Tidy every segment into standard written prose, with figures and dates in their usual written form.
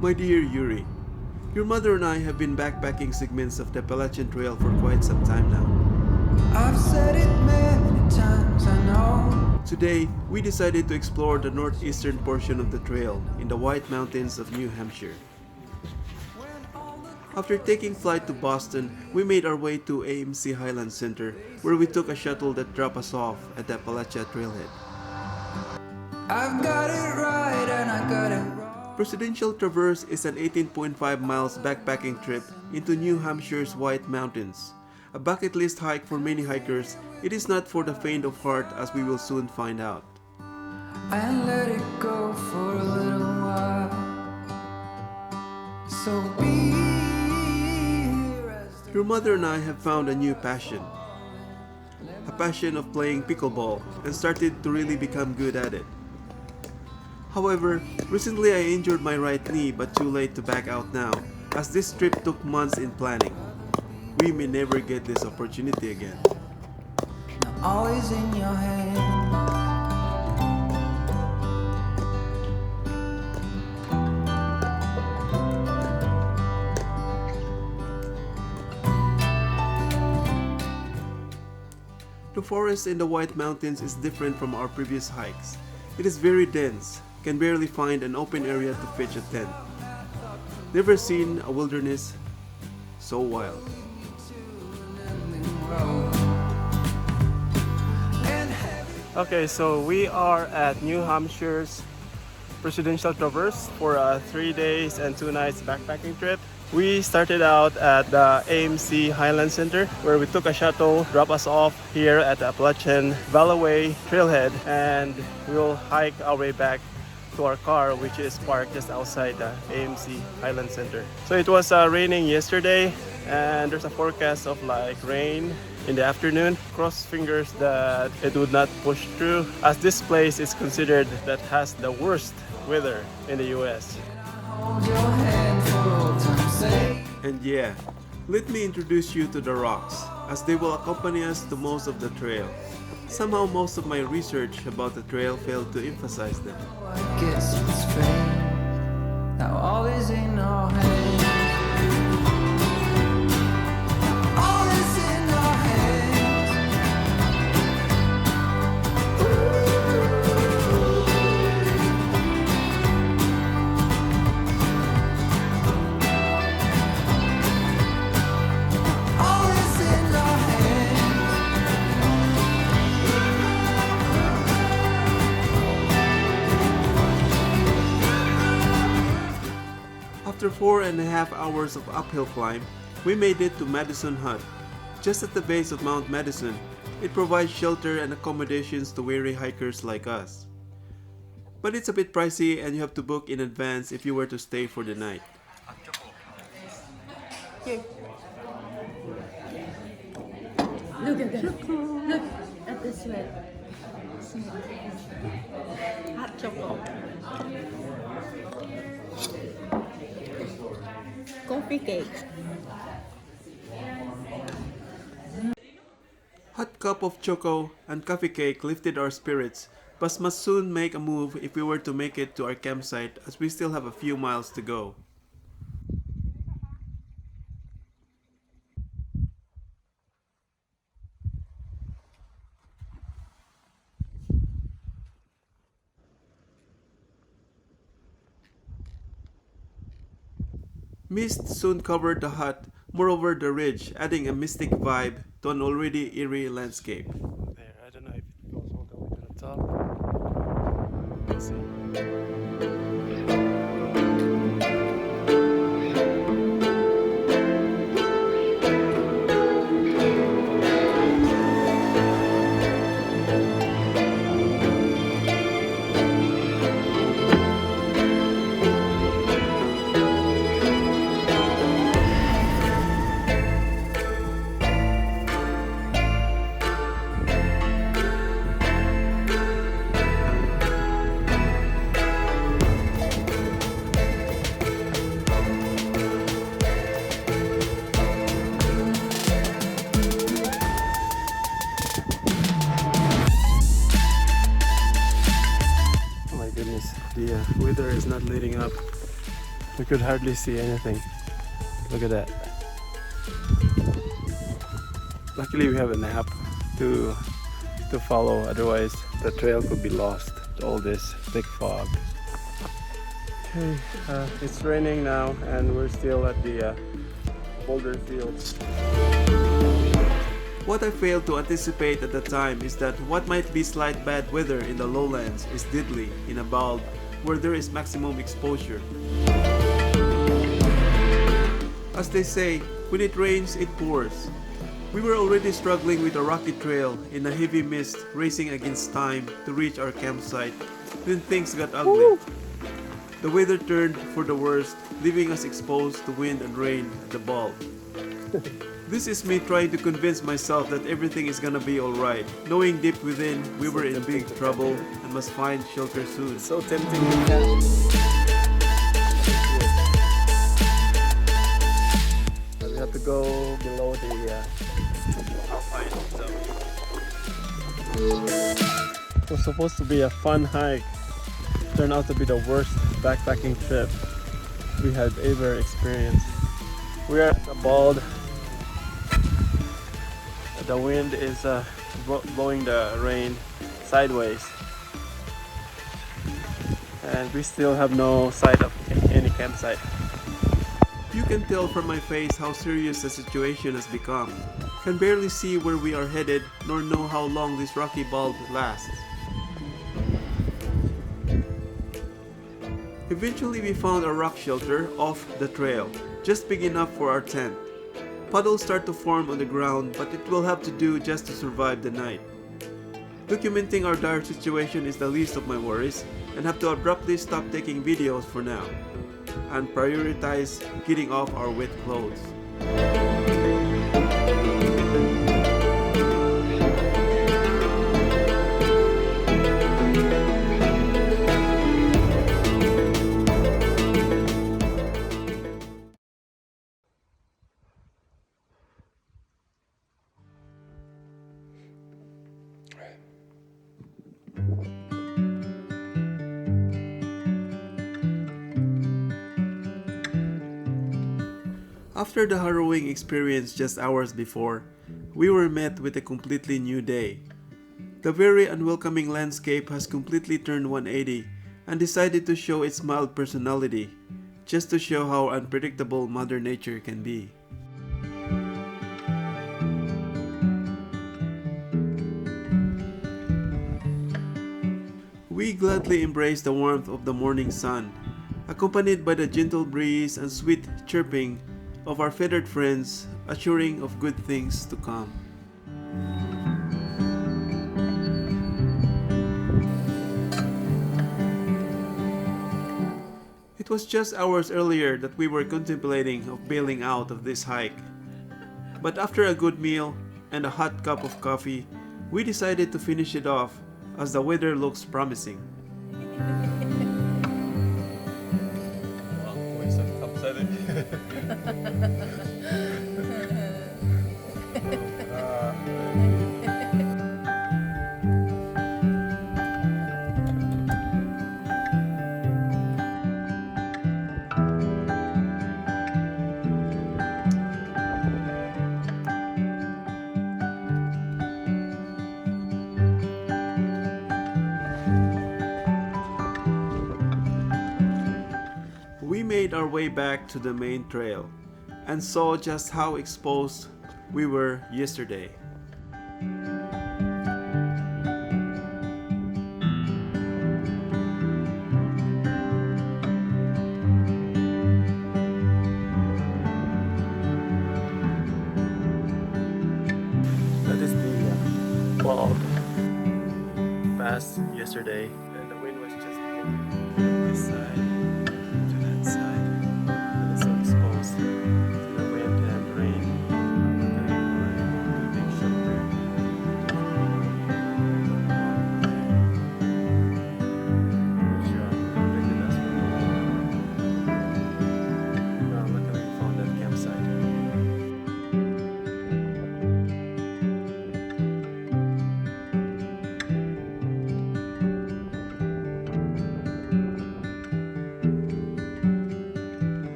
My dear Yuri, your mother and I have been backpacking segments of the Appalachian Trail for quite some time now. I've said it many times, I know. Today, we decided to explore the northeastern portion of the trail in the White Mountains of New Hampshire. After taking flight to Boston, we made our way to AMC Highland Center, where we took a shuttle that dropped us off at the Appalachia Trailhead. I've got it right and I got it wrong. Presidential Traverse is an 18.5 miles backpacking trip into New Hampshire's White Mountains. A bucket list hike for many hikers, it is not for the faint of heart, as we will soon find out. And let it go for a little while. So be here as the Your mother and I have found a new passion. A passion of playing pickleball, and started to really become good at it. However, recently I injured my right knee, but too late to back out now, as this trip took months in planning. We may never get this opportunity again. always in your hand. The forest in the White Mountains is different from our previous hikes. It is very dense, can barely find an open area to pitch a tent. Never seen a wilderness so wild. Okay, so we are at New Hampshire's Presidential Traverse for a 3 days and 2 nights backpacking trip. We started out at the AMC Highland Center, where we took a shuttle, drop us off here at the Appalachian Valley Trailhead, and we'll hike our way back to our car, which is parked just outside the AMC Highland Center. So it was raining yesterday, and there's a forecast of like rain in the afternoon. Cross fingers that it would not push through, as this place is considered that has the worst weather in the US. Hold your hand for old time's sake. And yeah, let me introduce you to the rocks, as they will accompany us to most of the trail. Somehow most of my research about the trail failed to emphasize them. I guess it's fate. Now all is in our hands. All is in our hands. All is in our hands. After 4.5 hours of uphill climb, we made it to Madison Hut. Just at the base of Mount Madison, it provides shelter and accommodations to weary hikers like us. But it's a bit pricey, and you have to book in advance if you were to stay for the night. Here. Look at that. Look at this way. Hot chocolate. Coffee cake. Hot cup of choco and coffee cake lifted our spirits, but must soon make a move if we were to make it to our campsite, as we still have a few miles to go. Mist soon covered the hut, moreover the ridge, adding a mystic vibe to an already eerie landscape. There, I don't know if it goes all the way to the top. Let's see. Oh my goodness, the weather is not letting up. We could hardly see anything. Look at that. Luckily we have an app to follow, otherwise the trail could be lost to all this thick fog. Okay, it's raining now and we're still at the boulder fields. What I failed to anticipate at the time is that what might be slight bad weather in the lowlands is deadly in a bulb where there is maximum exposure. As they say, when it rains, it pours. We were already struggling with a rocky trail in a heavy mist racing against time to reach our campsite when things got ugly. Woo! The weather turned for the worst, leaving us exposed to wind and rain at the bulb. This is me trying to convince myself that everything is gonna be alright, knowing deep within we were in big trouble and must find shelter soon. So tempting. We have to go below the alpine zone. It was supposed to be a fun hike. Turned out to be the worst backpacking trip we had ever experienced. We are at the bald. The wind is blowing the rain sideways, and we still have no sight of any campsite. You can tell from my face how serious the situation has become. Can barely see where we are headed, nor know how long this rocky bulb lasts. Eventually we found a rock shelter off the trail, just big enough for our tent. Puddles start to form on the ground, but it will have to do just to survive the night. Documenting our dire situation is the least of my worries, and have to abruptly stop taking videos for now, and prioritize getting off our wet clothes. After the harrowing experience just hours before, we were met with a completely new day. The very unwelcoming landscape has completely turned 180 and decided to show its mild personality, just to show how unpredictable Mother Nature can be. We gladly embraced the warmth of the morning sun, accompanied by the gentle breeze and sweet chirping of our feathered friends, assuring of good things to come. It was just hours earlier that we were contemplating of bailing out of this hike. But after a good meal and a hot cup of coffee, we decided to finish it off as the weather looks promising. We made our way back to the main trail and saw just how exposed we were yesterday. That is the bald pass yesterday, and the wind was just blowing this side to that side, and it's so exposed to the wind and rain. Looking for a big shelter. Which protected us from the wind. Luckily we found that campsite.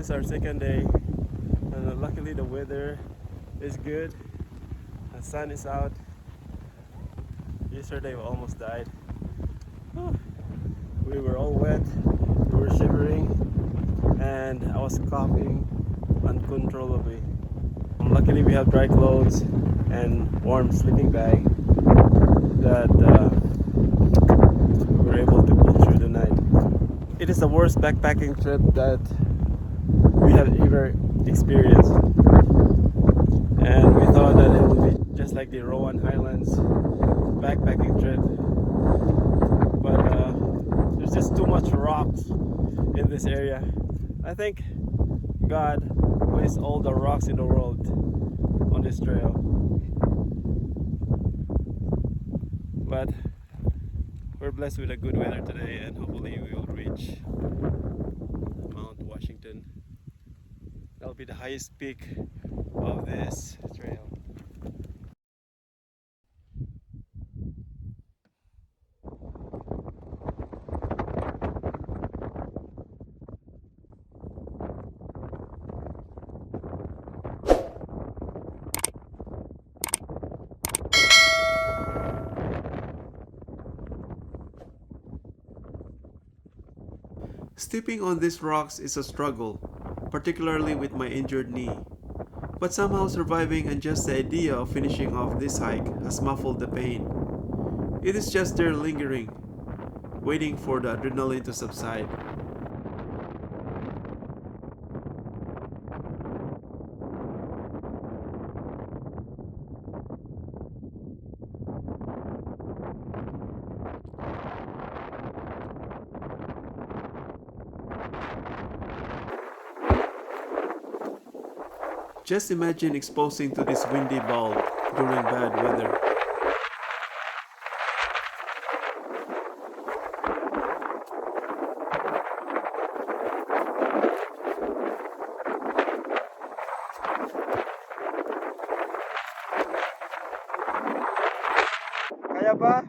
is our second day, and luckily the weather is good. The sun is out. Yesterday we almost died. Whew. We were all wet, we were shivering, and I was coughing uncontrollably. Luckily we have dry clothes and warm sleeping bag that we were able to pull through the night. It is the worst backpacking trip that we have ever experienced, and we thought that it would be just like the Rowan Highlands backpacking trip, but there's just too much rocks in this area. I think God placed all the rocks in the world on this trail, but we're blessed with a good weather today, and hopefully we will reach Mount Washington. That'll be the highest peak of this trail. Stepping on these rocks is a struggle, particularly with my injured knee. But somehow surviving and just the idea of finishing off this hike has muffled the pain. It is just there lingering, waiting for the adrenaline to subside. Just imagine exposing to this windy bulb during bad weather. Kaya ba?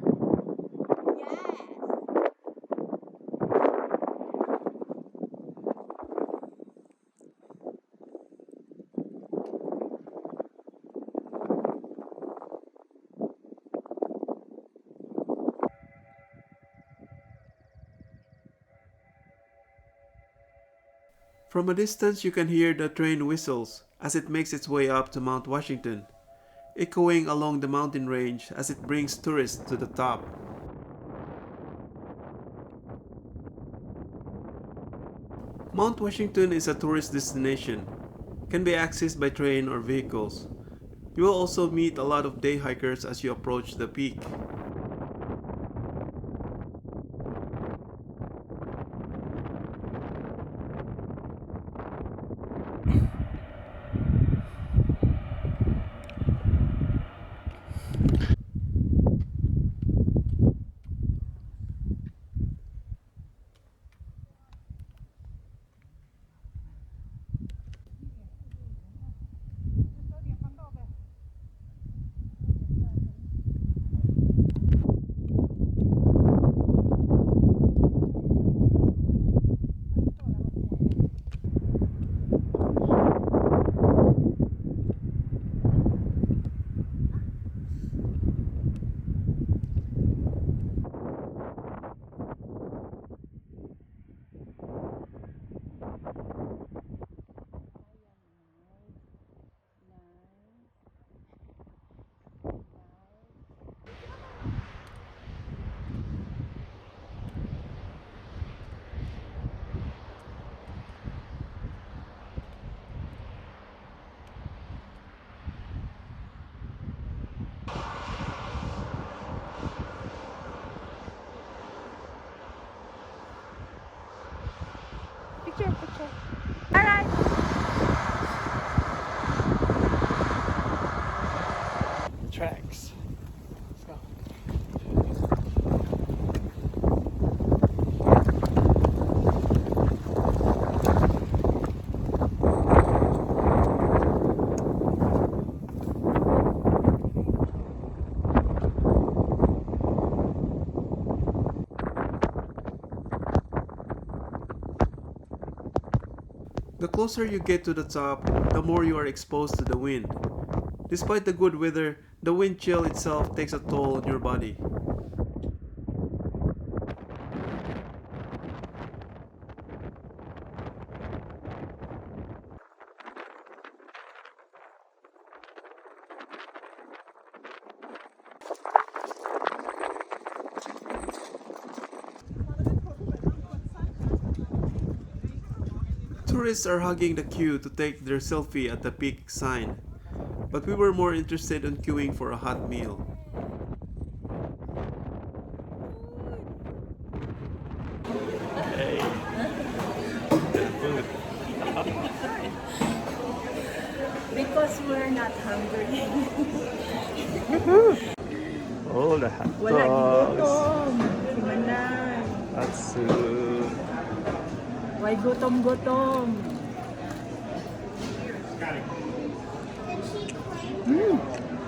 From a distance, you can hear the train whistles as it makes its way up to Mount Washington, echoing along the mountain range as it brings tourists to the top. Mount Washington is a tourist destination, can be accessed by train or vehicles. You will also meet a lot of day hikers as you approach the peak. Picture. Alright. The tracks. Let's go. The closer you get to the top, the more you are exposed to the wind. Despite the good weather, the wind chill itself takes a toll on your body. Tourists are hugging the queue to take their selfie at the peak sign, but we were more interested in queuing for a hot meal. Hey, food. Because we're not hungry. Oh, the hot Wala dogs. gutom. Manay. Atsu. Why gutom-gutom?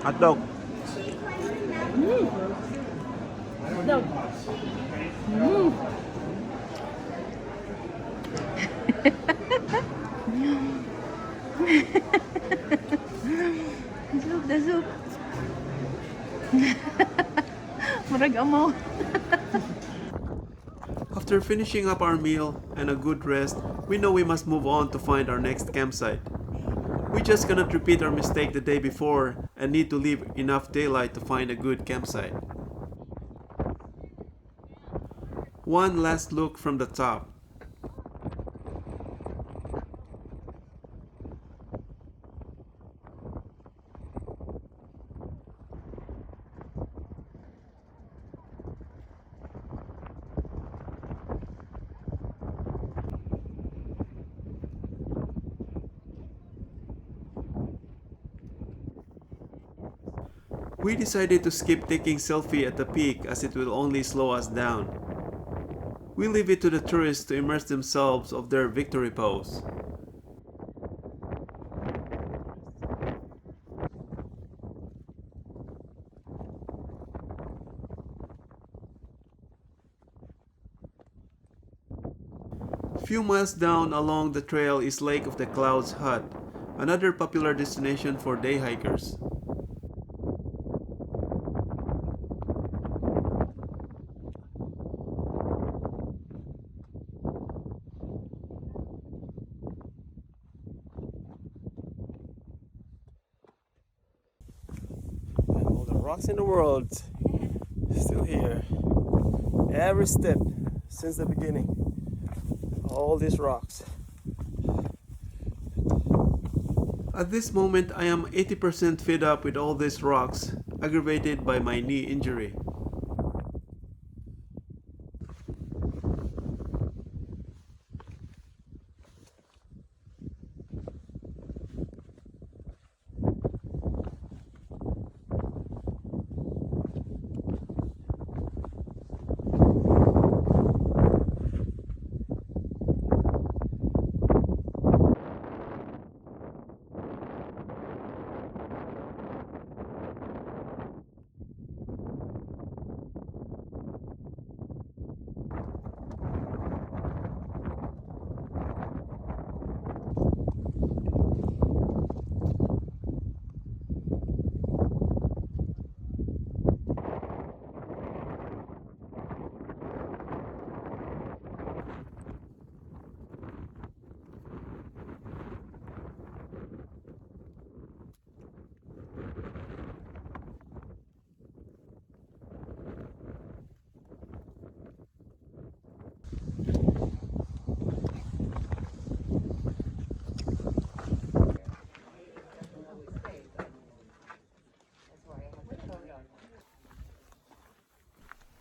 Hot dog. No. The soup. Murag amo. After finishing up our meal and a good rest, we know we must move on to find our next campsite. We just cannot repeat our mistake the day before and need to leave enough daylight to find a good campsite. One last look from the top. We decided to skip taking selfie at the peak as it will only slow us down. We leave it to the tourists to immerse themselves of their victory pose. Few miles down along the trail is Lake of the Clouds Hut, another popular destination for day hikers. And all the rocks in the world still here. Every step since the beginning. All these rocks. At this moment, I am 80% fed up with all these rocks, aggravated by my knee injury.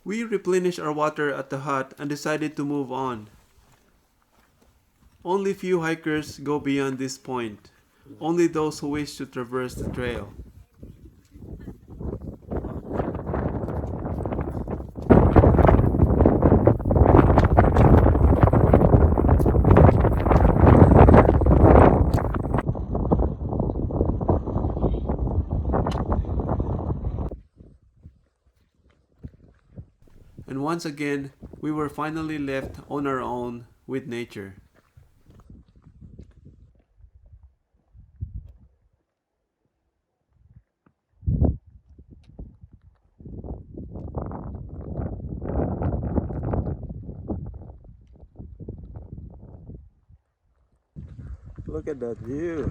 We replenished our water at the hut and decided to move on. Only few hikers go beyond this point, only those who wish to traverse the trail. And once again, we were finally left on our own with nature. Look at that view.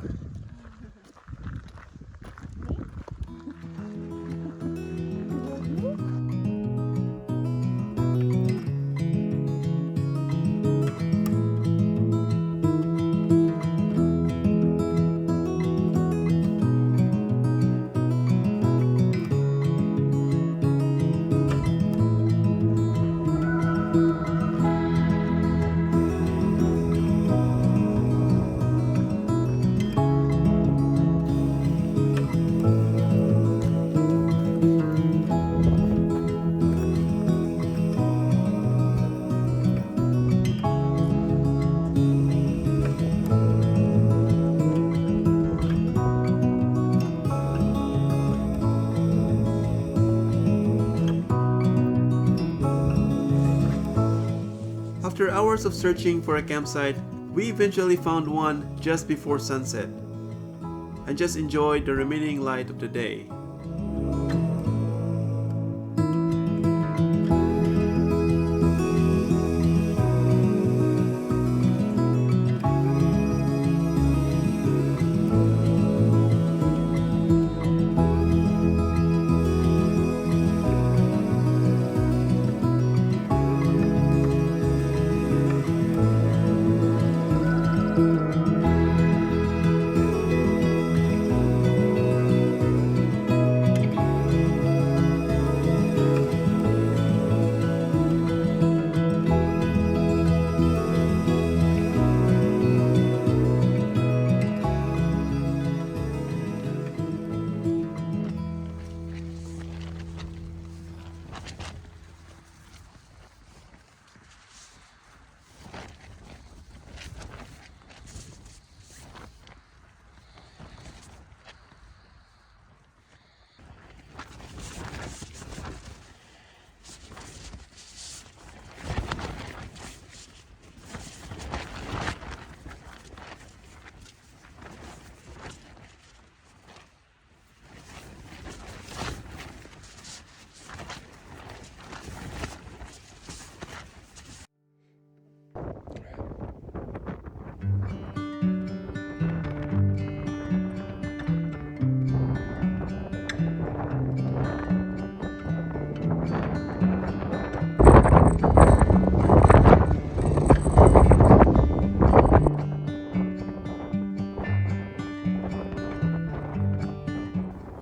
After hours of searching for a campsite, we eventually found one just before sunset and just enjoyed the remaining light of the day.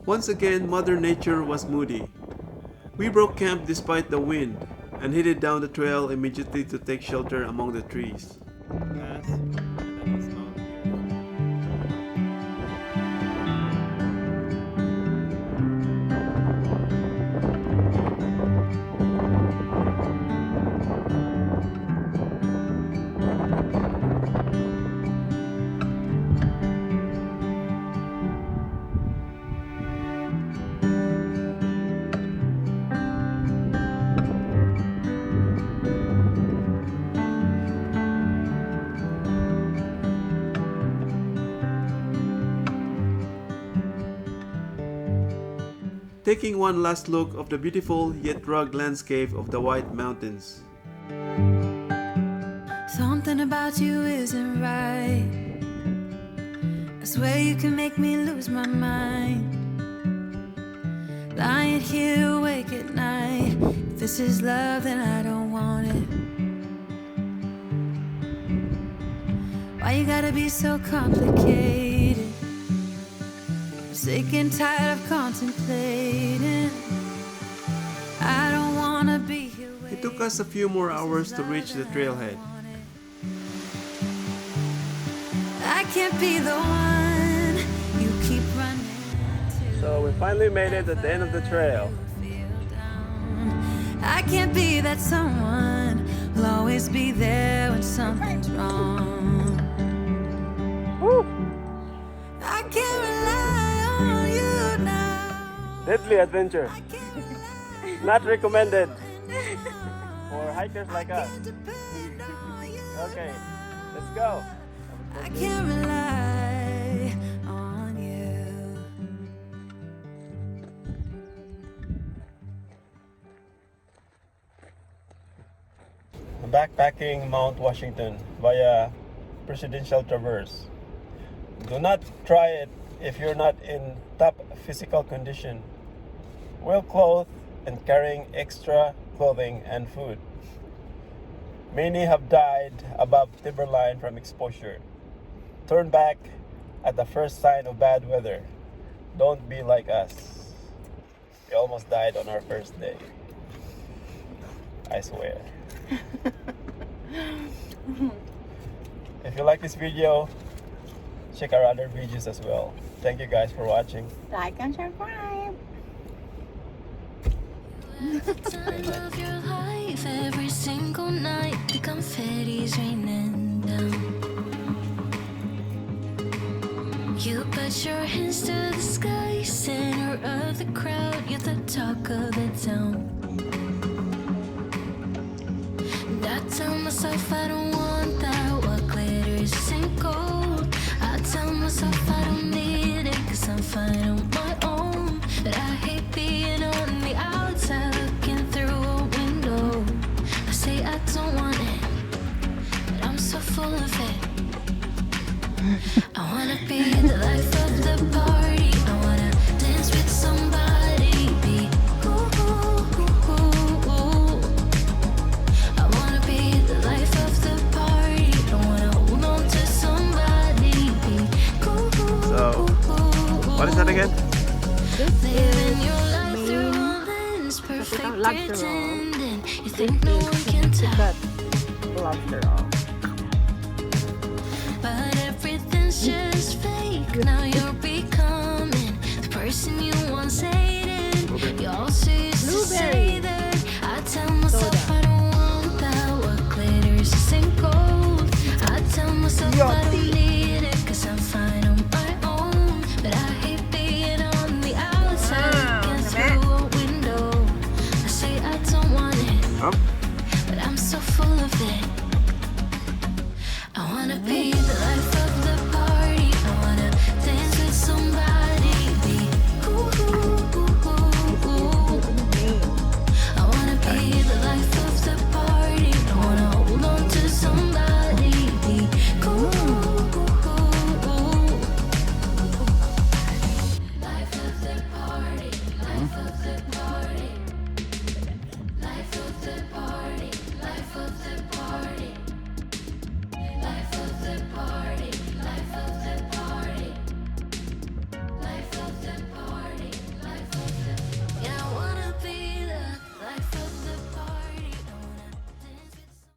Once again, Mother Nature was moody. We broke camp despite the wind and headed down the trail immediately to take shelter among the trees. Taking one last look of the beautiful yet rugged landscape of the White Mountains. Something about you isn't right. I swear you can make me lose my mind. Lying here awake at night. If this is love, then I don't want it. Why you gotta be so complicated? I'm sick and tired of contemplating. I don't wanna be here. It took us a few more hours to reach the trailhead. I can't be the one you keep running to. So we finally made it at the end of the trail. I can't be that someone who'll always be there when something's wrong. Woo! I can't rely on you now. Deadly adventure. Not recommended for hikers like us. Okay, let's go. I can't rely on you. Backpacking Mount Washington via Presidential Traverse. Do not try it if you're not in top physical condition. Well clothed and carrying extra clothing and food. Many have died above timberline from exposure. Turn back at the first sign of bad weather. Don't be like us. We almost died on our first day. I swear. If you like this video, check our other videos as well. Thank you guys for watching. Like and subscribe. The time of your life, every single night, the confetti's raining down. You put your hands to the sky, center of the crowd, you're the talk of the town. And I tell myself I don't want that, what glitters isn't gold. I tell myself I don't need it, cause I'm fine on my own. But I hate being on the outside, looking through a window. I say I don't want it, but I'm so full of it. I wanna be the life of the party. I wanna dance with somebody. Be ooh. I wanna be the life of the party. I wanna hold on to somebody. Be So, what is that again? living your life through a lens, perfect pretending. You think no one can tell, Lobster off. but everything's just fake. Now you're becoming the person you once hated. You also used to say that. I tell myself I don't want that, what glitters isn't gold. I tell myself I don't need it, cause I'm fine on my own. But I hate being on the outside, looking through a window. I say I don't want it, Huh?